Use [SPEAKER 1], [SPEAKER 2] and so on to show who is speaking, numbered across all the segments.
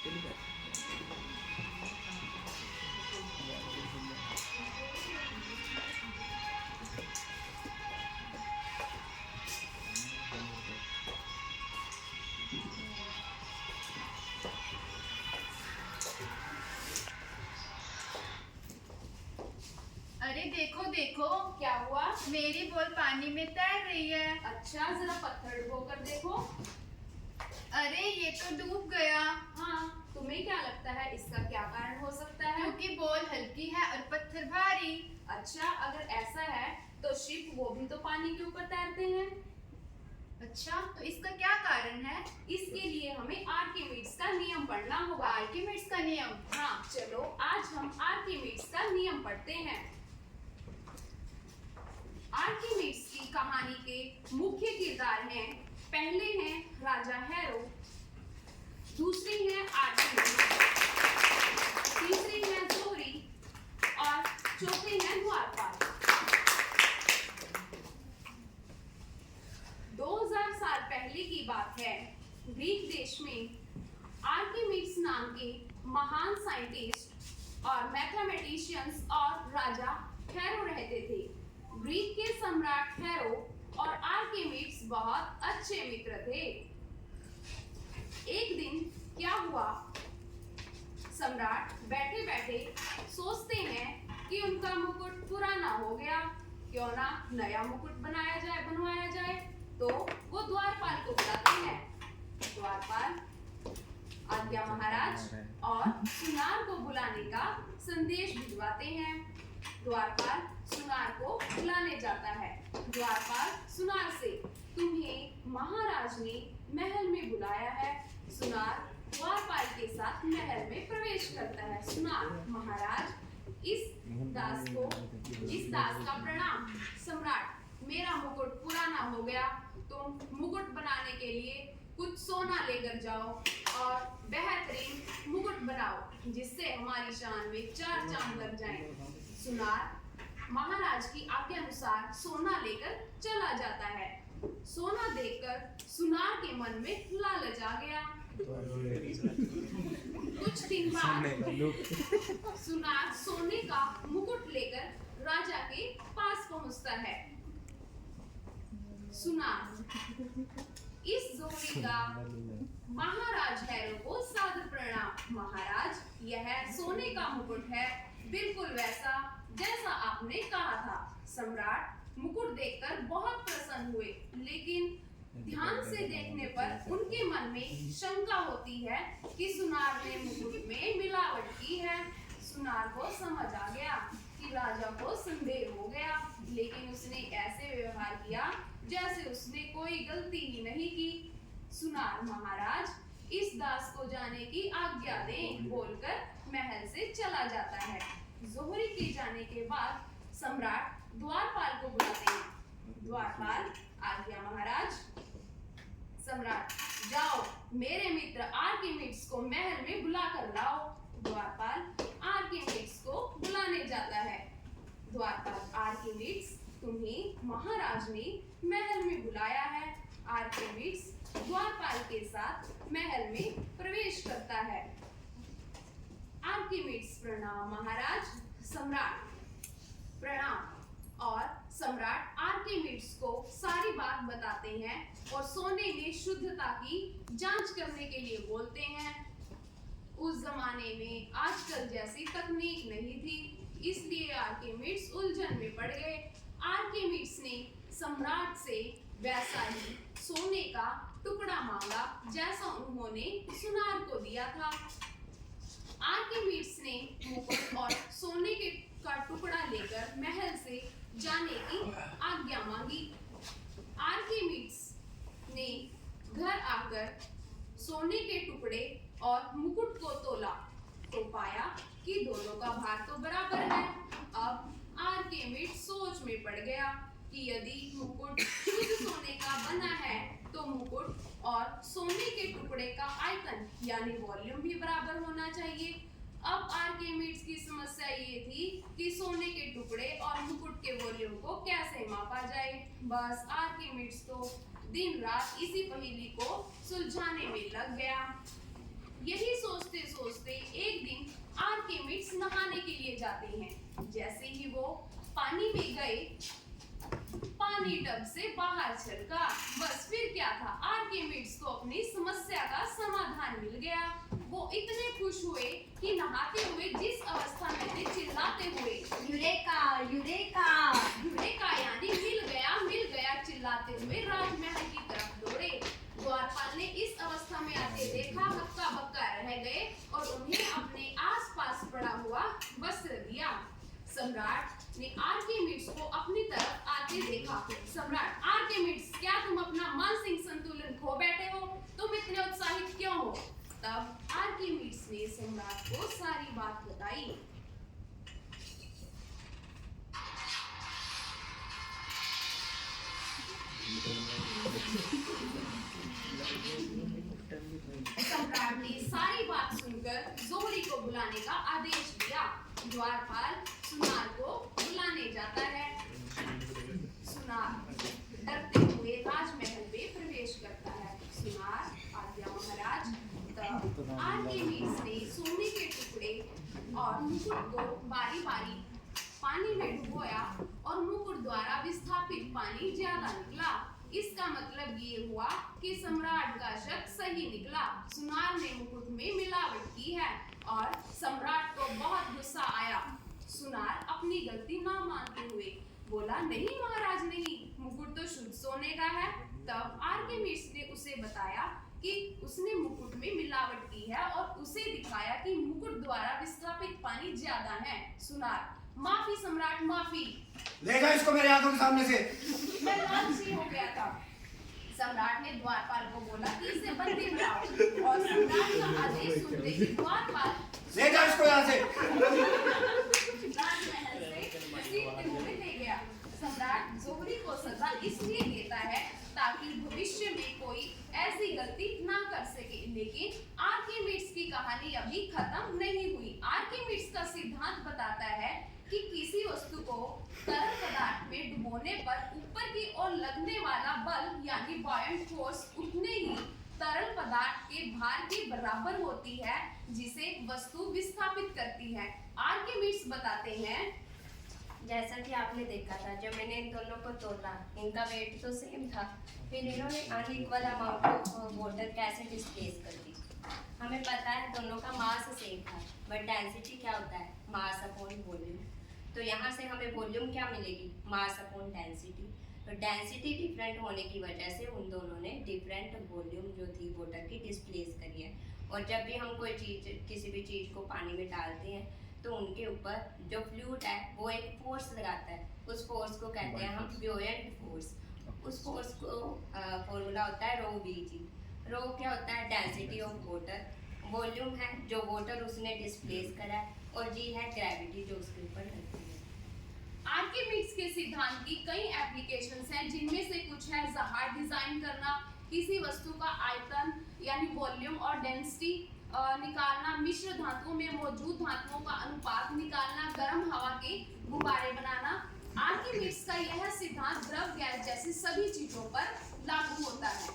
[SPEAKER 1] अरे देखो देखो,
[SPEAKER 2] क्या हुआ?
[SPEAKER 1] मेरी बॉल पानी में तैर रही है।
[SPEAKER 2] अच्छा, जरा पत्थर डुबोकर देखो।
[SPEAKER 1] अरे ये तो डूब गया।
[SPEAKER 2] हाँ, तुम्हें क्या लगता है इसका क्या कारण हो सकता है?
[SPEAKER 1] क्योंकि बॉल हल्की है और पत्थर भारी।
[SPEAKER 2] अच्छा, अगर ऐसा है तो शिप वो भी तो पानी के ऊपर तैरते हैं।
[SPEAKER 1] अच्छा, तो इसका क्या कारण है?
[SPEAKER 2] इसके लिए हमें आर्किमिडीज का नियम पढ़ना होगा।
[SPEAKER 1] आर्किमिडीज का नियम?
[SPEAKER 2] हाँ, चलो आज हम आर्किमिडीज का नियम पढ़ते हैं। आर्किमिडीज की कहानी के मुख्य किरदार हैं, पहले हैं राजा हैरो, दूसरी है आर्किमिडीज, तीसरी है जोहरी और चौथे हैं द्वारपाल। 2000 साल पहले की बात है। ग्रीक देश में आर्किमिडीज नाम के महान साइंटिस्ट और मैथमेटिशियंस और राजा हैरो रहते थे। ग्रीक के सम्राट हैरो और आर्किमिडीज बहुत अच्छे मित्र थे। एक दिन क्या हुआ, सम्राट बैठे बैठे सोचते हैं कि उनका मुकुट पुराना हो गया, क्यों ना नया मुकुट बनवाया जाए। तो वो द्वारपाल को बुलाते हैं। द्वारपाल आज्ञा महाराज और सुनार को बुलाने का संदेश भिजवाते हैं। द्वारपाल सुनार को बुलाने जाता है। द्वारपाल सुनार से, तुम्हें महाराज ने महल में बुलाया है। सुनार द्वारपाल के साथ महल में प्रवेश करता है। सुनार, महाराज, इस दास का प्रणाम। सम्राट, मेरा मुकुट पुराना हो गया, तुम मुकुट बनाने के लिए कुछ सोना लेकर जाओ और बेहतरीन मुकुट बनाओ जिससे हमारी शान में 4 चांद लग जाएं। सुनार महाराज की आज्ञा अनुसार सोना लेकर चला जाता है। सोना देखकर सुनार के मन में लालच आ गया। कुछ दिन बाद सुनार सोने का मुकुट लेकर राजा के पास पहुंचता है। सुनार, इस जोड़ी का महाराज हैरो को सादर प्रणाम। महाराज, यह सोने का मुकुट है, बिल्कुल वैसा जैसा आपने कहा था। सम्राट मुकुट देखकर बहुत प्रसन्न हुए, लेकिन ध्यान से देखने पर उनके मन में शंका होती है कि सुनार ने मुकुट में मिलावट की है। सुनार को समझ आ गया कि राजा को संदेह हो गया, लेकिन उसने ऐसे व्यवहार किया जैसे उसने कोई गलती ही नहीं की। सुनार, महाराज, इस दास को जाने की आज्ञा दें, बोलकर महल से चला जाता है। जोहरी के जाने के बाद सम्राट द्वारपाल को बुलाते हैं। द्वारपाल, आज्ञा महाराज। सम्राट, जाओ मेरे मित्र आर्किमिडीज को महल में बुला कर लाओ। द्वारपाल आर्किमिडीज को बुलाने जाता है। द्वारपाल, आर्किमिडीज, तुम्हें महाराज ने महल में बुलाया है। आर्किमिडीज द्वारपाल के साथ महल में प्रवेश करता है। आर्किमिडीज, प्रणाम महाराज। सम्राट, प्रणाम। और सम्राट आर्किमिडीज को सारी बात बताते हैं और सोने में शुद्धता की जांच करने के लिए बोलते हैं। उस जमाने में आजकल जैसी तकनीक नहीं थी, इसलिए आर्किमिडीज उलझन में पड़ गए। आर्किमिडीज ने सम्राट से वैसा ही सोने का टुकड़ा मांगा जैसा उन्होंने सुनार को दिया था। आर्किमिडीज ने मुकुट और सोने का टुकड़ा लेकर महल से जाने की आज्ञा मांगी। आर्किमिडीज ने घर आकर सोने के टुकड़े और मुकुट को तोला तो पाया कि दोनों का भार तो बराबर है। अब आर्किमिडीज सोच में पड़ गया कि यदि मुकुट शुद्ध सोने का बना है तो मुकुट और सोने के टुकड़े का आयतन यानी वॉल्यूम भी बराबर होना चाहिए। अब आर्किमिडीज की समस्या ये थी कि सोने के टुकड़े और मुकुट के वॉल्यूम को कैसे मापा जाए। बस आर्किमिडीज तो दिन रात इसी पहेली को सुलझाने में लग गया। यही सोचते पानी में गए, पानी टब से बाहर छलका। बस फिर क्या था, आर्किमिडीज को अपनी समस्या का समाधान मिल गया। वो इतने खुश हुए कि नहाते हुए जिस अवस्था में थे चिल्लाते हुए
[SPEAKER 1] यूरेका यूरेका
[SPEAKER 2] यूरेका यानी मिल गया चिल्लाते हुए राजमहल की तरफ दौड़े। द्वारपाल ने इस अवस्था में आते देखा, हक्का बक्का रह गए और उन्हें अपने आसपास पड़ा हुआ वस्त्र दिया। सम्राट ने आर्किमिडीज को अपनी तरफ आते देखा। सम्राट, आर्किमिडीज, क्या तुम अपना मानसिक संतुलन खो बैठे हो? तुम इतने उत्साहित क्यों हो? तब आर्किमिडीज ने सम्राट को सारी बात बताई। सम्राट ने सारी बात सुनकर जोहरी को बुलाने का आदेश दिया। द्वारपाल सुनार को बुलाने जाता है। सुनार डरते हुए राजमहल में प्रवेश करता है। सुनार, आज्ञा महाराज। तब आर्किमिडीज ने सोने के टुकड़े और मुकुट को बारी बारी पानी में डुबोया और मुकुट द्वारा विस्थापित पानी ज्यादा निकला। इसका मतलब ये हुआ कि सम्राट का शक सही निकला। सुनार ने मुकुट में मिलावट की है और सम्राट को बहुत गुस्सा आया। सुनार अपनी गलती ना मानते हुए बोला, नहीं महाराज नहीं, मुकुट तो शुद्ध सोने का है। तब आर्किमिडीज ने उसे बताया कि उसने मुकुट में मिलावट की है और उसे दिखाया कि मुकुट द्वारा विस्थापित पानी ज्यादा है। सुनार, माफी सम्राट, माफी।
[SPEAKER 3] ले जाओ इसको मेरे आंखों के सामने से।
[SPEAKER 2] मैं लालची हो गया था। सम्राट ने द्वारपाल को बोला कि इसे बंदी बनाओ और सम्राट का आदेश सुनते ही द्वारपाल
[SPEAKER 3] ले जाओ इसको यहाँ से।
[SPEAKER 2] राजमहल से घसीटते हुए ले गया। सम्राट जोहरी को सजा इसलिए देता है ताकि भविष्य में कोई ऐसी गलती ना कर सके। लेकिन आर्किमिडीज की कहानी अभी खत्म नहीं हुई। आर्किमिडीज का सिद्धांत बताता है कि किसी वस्तु को तरल पदार्थ में डुबोने पर ऊपर की ओर लगने वाला बल यानी बॉयंट फोर्स उतने ही तरल पदार्थ के भार के बराबर होती है जिसे वस्तु विस्थापित करती है। आर्किमिडीज बताते हैं,
[SPEAKER 4] जैसा कि आपने देखा था, जब मैंने इन दोनों को तोला, इनका वेट तो सेम था, फिर इन्होंने अनइक्वल अमाउंट ऑफ वाटर कैसे डिस्प्लेस कर दी। हमें पता है दोनों का मास सेम था, बट डेंसिटी क्या होता है? Mass upon volume. तो यहाँ से हमें वॉल्यूम क्या मिलेगी? Mass upon density. तो डेंसिटी डिफरेंट होने की वजह से उन दोनों ने डिफरेंट वॉल्यूम जो थी वाटर की डिस्प्लेस करी है। और जब भी हम कोई चीज़, किसी भी चीज़ को पानी में डालते हैं तो उनके ऊपर जो फ्लूइड है वो एक फोर्स लगाता है। उस फोर्स को कहते हैं हम ब्यूएंट फोर्स। उस फोर्स को फॉर्मूला होता है रो वी। रो क्या होता है? Density of water. वॉल्यूम है जो वाटर उसने डिस्प्लेस करा है, और जी है ग्रेविटी जो उसके ऊपर लगती है।
[SPEAKER 2] आर्किमिडीज के सिद्धांत की कई एप्लीकेशंस हैं, जिनमें से कुछ है जहाज डिजाइन करना, किसी वस्तु का आयतन यानी वॉल्यूम और डेंसिटी निकालना, मिश्र धातुओं में मौजूद धातुओं का अनुपात निकालना, गर्म हवा के गुब्बारे बनाना। आर्किमिडीज का यह सिद्धांत द्रव गैस जैसी सभी चीजों पर लागू होता है।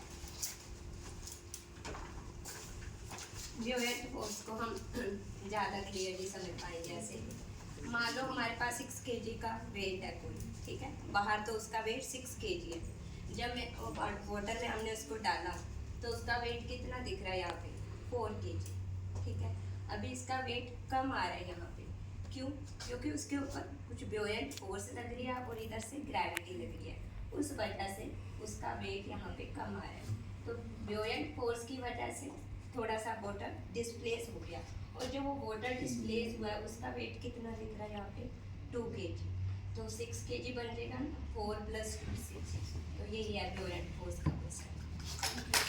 [SPEAKER 4] ब्यूएंट फोर्स को हम ज़्यादा क्लियरली समझ पाएंगे। ऐसे मान लो हमारे पास 6 kg का वेट है कोई, ठीक है, बाहर तो उसका वेट 6 kg है। जब वाटर में हमने उसको डाला तो उसका वेट कितना दिख रहा है यहाँ पे? 4 kg, ठीक है। अभी इसका वेट कम आ रहा है यहाँ पे, क्यों? क्योंकि उसके ऊपर कुछ ब्यूएंट फोर्स लग रही है और इधर से ग्रेविटी लग रही है, उस वजह से उसका वेट यहाँ पे कम आ रहा है। तो ब्यूएंट फोर्स की वजह से थोड़ा सा वाटर डिस्प्लेस हो गया, और जो वो वाटर डिस्प्लेस हुआ है उसका वेट कितना दिख रहा है यहाँ पे? 2 kg। तो 6 kg बन जाएगा ना, 4 + 2 6। तो यही है ब्यूएंट फोर्स का क्वेश्चन।